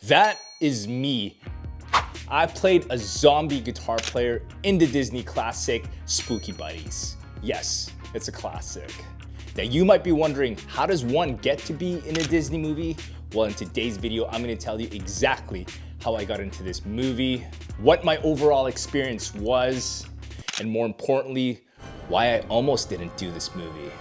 That is me. I played a zombie guitar player in the Disney classic Spooky Buddies. Yes, it's a classic. Now you might be wondering, how does one get to be in a Disney movie? Well, in today's video, I'm gonna tell you exactly how I got into this movie, what my overall experience was, and more importantly, why I almost didn't do this movie.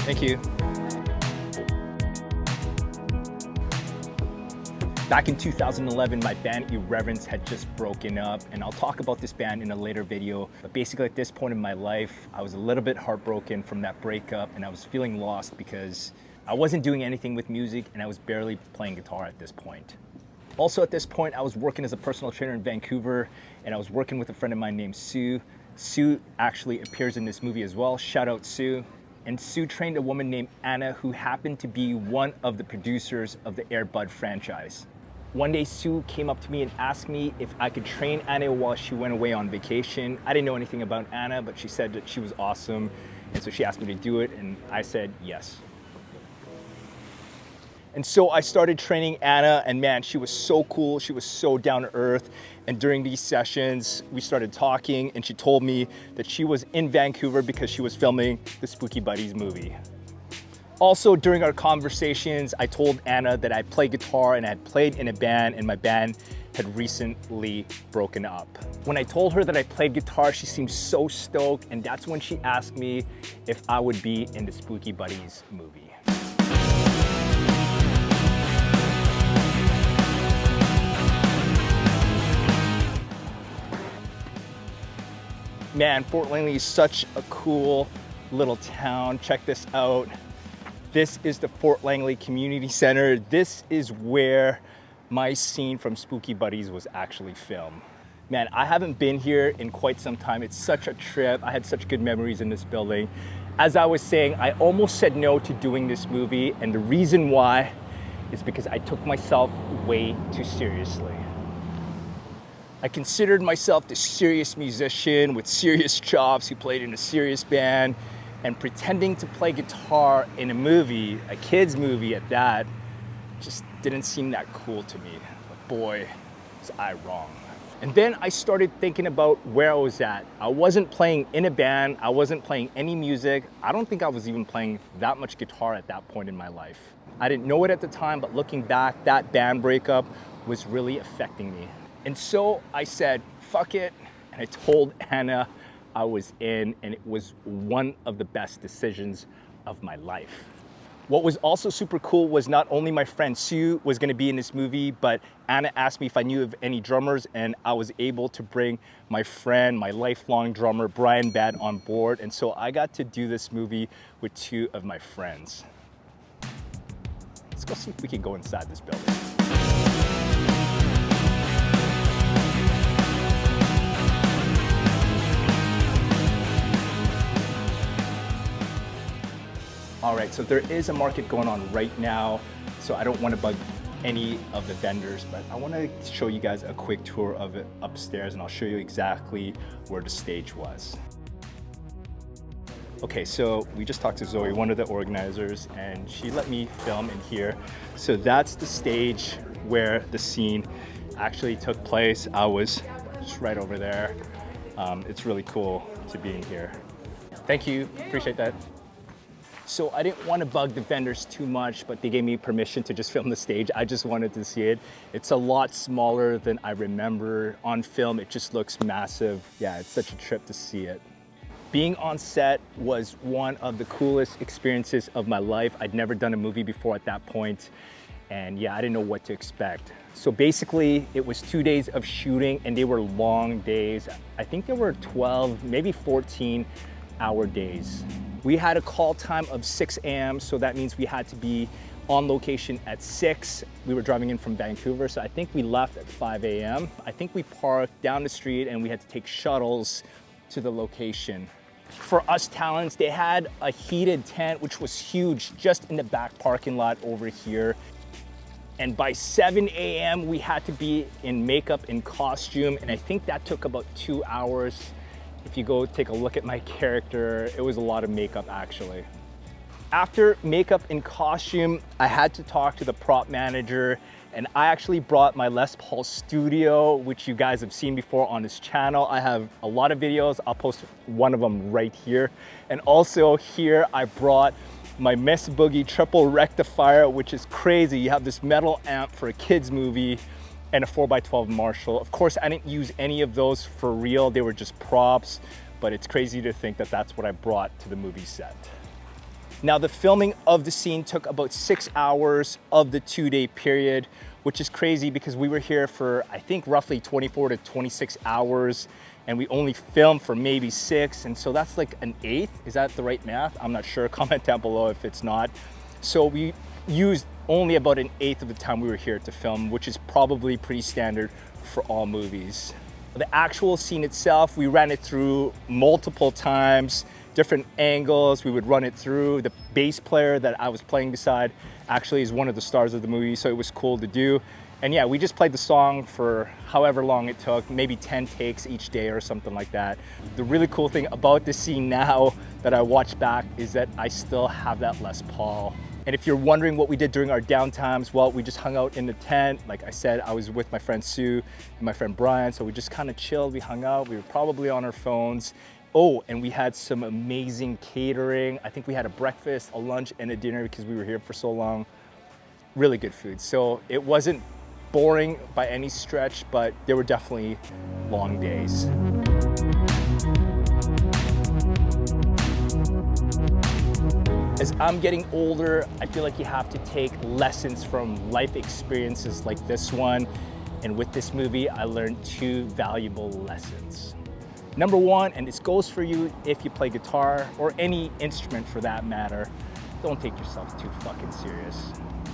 Thank you. Back in 2011, my band Irreverence had just broken up, and I'll talk about this band in a later video. But basically at this point in my life, I was a little bit heartbroken from that breakup, and I was feeling lost because I wasn't doing anything with music and I was barely playing guitar at this point. Also at this point, I was working as a personal trainer in Vancouver, and I was working with a friend of mine named Sue. Sue actually appears in this movie as well. Shout out Sue. And Sue trained a woman named Anna who happened to be one of the producers of the Air Bud franchise. One day Sue came up to me and asked me if I could train Anna while she went away on vacation. I didn't know anything about Anna, but she said that she was awesome. And so she asked me to do it, and I said yes. And so I started training Anna, and man, she was so cool. She was so down to earth. And during these sessions, we started talking, and she told me that she was in Vancouver because she was filming the Spooky Buddies movie. Also, during our conversations, I told Anna that I play guitar and I had played in a band, and my band had recently broken up. When I told her that I played guitar, she seemed so stoked, and that's when she asked me if I would be in the Spooky Buddies movie. Man, Fort Langley is such a cool little town. Check this out. This is the Fort Langley Community Center. This is where my scene from Spooky Buddies was actually filmed. Man, I haven't been here in quite some time. It's such a trip. I had such good memories in this building. As I was saying, I almost said no to doing this movie, and the reason why is because I took myself way too seriously. I considered myself this serious musician with serious chops who played in a serious band, and pretending to play guitar in a movie, a kid's movie at that, just didn't seem that cool to me. But boy, was I wrong. And then I started thinking about where I was at. I wasn't playing in a band, I wasn't playing any music. I don't think I was even playing that much guitar at that point in my life. I didn't know it at the time, but looking back, that band breakup was really affecting me. And so I said, fuck it, and I told Anna I was in, and it was one of the best decisions of my life. What was also super cool was not only my friend Sue was gonna be in this movie, but Anna asked me if I knew of any drummers, and I was able to bring my friend, my lifelong drummer, Brian Badd, on board, and so I got to do this movie with two of my friends. Let's go see if we can go inside this building. All right, so there is a market going on right now, so I don't want to bug any of the vendors, but I want to show you guys a quick tour of it upstairs, and I'll show you exactly where the stage was. Okay, so we just talked to Zoe, one of the organizers, and she let me film in here. So that's the stage where the scene actually took place. I was just right over there. It's really cool to be in here. Thank you, appreciate that. So I didn't want to bug the vendors too much, but they gave me permission to just film the stage. I just wanted to see it. It's a lot smaller than I remember. On film, it just looks massive. Yeah, it's such a trip to see it. Being on set was one of the coolest experiences of my life. I'd never done a movie before at that point, and yeah, I didn't know what to expect. So basically, it was 2 days of shooting, and they were long days. I think there were 12, maybe 14-hour days. We had a call time of 6 a.m., so that means we had to be on location at 6. We were driving in from Vancouver, so I think we left at 5 a.m. I think we parked down the street and we had to take shuttles to the location. For us talents, they had a heated tent, which was huge, just in the back parking lot over here. And by 7 a.m. we had to be in makeup and costume, and I think that took about 2 hours. If you go take a look at my character, it was a lot of makeup actually. After makeup and costume, I had to talk to the prop manager, and I actually brought my Les Paul Studio, which you guys have seen before on this channel. I have a lot of videos. I'll post one of them right here. And also here, I brought my Miss Boogie triple rectifier, which is crazy. You have this metal amp for a kids movie and a 4x12 Marshall. Of course, I didn't use any of those for real. They were just props, but it's crazy to think that that's what I brought to the movie set. Now, the filming of the scene took about 6 hours of the 2-day period, which is crazy because we were here for, I think, roughly 24 to 26 hours, and we only filmed for maybe 6, and so that's like an eighth. Is that the right math? I'm not sure. Comment down below if it's not. So we used only about an eighth of the time we were here to film, which is probably pretty standard for all movies. The actual scene itself, we ran it through multiple times, different angles. We would run it through. The bass player that I was playing beside actually is one of the stars of the movie, so it was cool to do. And yeah, we just played the song for however long it took, maybe 10 takes each day or something like that. The really cool thing about this scene now that I watch back is that I still have that Les Paul. And if you're wondering what we did during our downtimes, well, we just hung out in the tent. Like I said, I was with my friend Sue and my friend Brian, so we just kind of chilled, we hung out, we were probably on our phones. Oh, and we had some amazing catering. I think we had a breakfast, a lunch, and a dinner because we were here for so long. Really good food. So it wasn't boring by any stretch, but there were definitely long days. As I'm getting older, I feel like you have to take lessons from life experiences like this one. And with this movie, I learned 2 valuable lessons. Number 1, and this goes for you if you play guitar or any instrument for that matter, don't take yourself too fucking serious.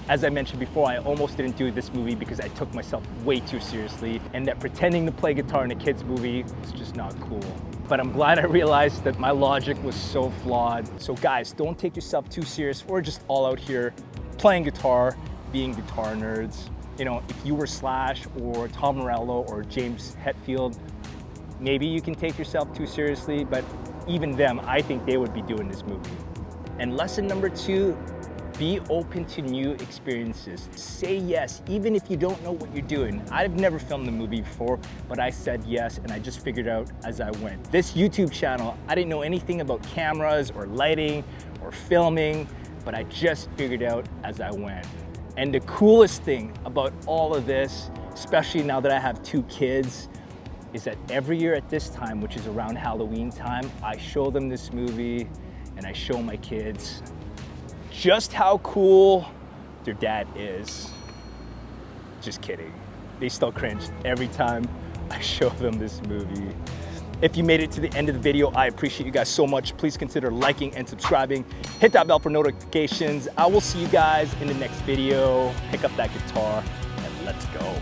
As I mentioned before, I almost didn't do this movie because I took myself way too seriously, and that pretending to play guitar in a kid's movie was just not cool. But I'm glad I realized that my logic was so flawed. So guys, don't take yourself too serious. We're just all out here playing guitar, being guitar nerds. You know, if you were Slash or Tom Morello or James Hetfield, maybe you can take yourself too seriously, but even them, I think they would be doing this movie. And lesson number 2, be open to new experiences. Say yes, even if you don't know what you're doing. I've never filmed a movie before, but I said yes, and I just figured out as I went. This YouTube channel, I didn't know anything about cameras or lighting or filming, but I just figured out as I went. And the coolest thing about all of this, especially now that I have 2 kids, is that every year at this time, which is around Halloween time, I show them this movie and I show my kids just how cool their dad is. Just kidding. They still cringe every time I show them this movie. If you made it to the end of the video, I appreciate you guys so much. Please consider liking and subscribing. Hit that bell for notifications. I will see you guys in the next video. Pick up that guitar and let's go.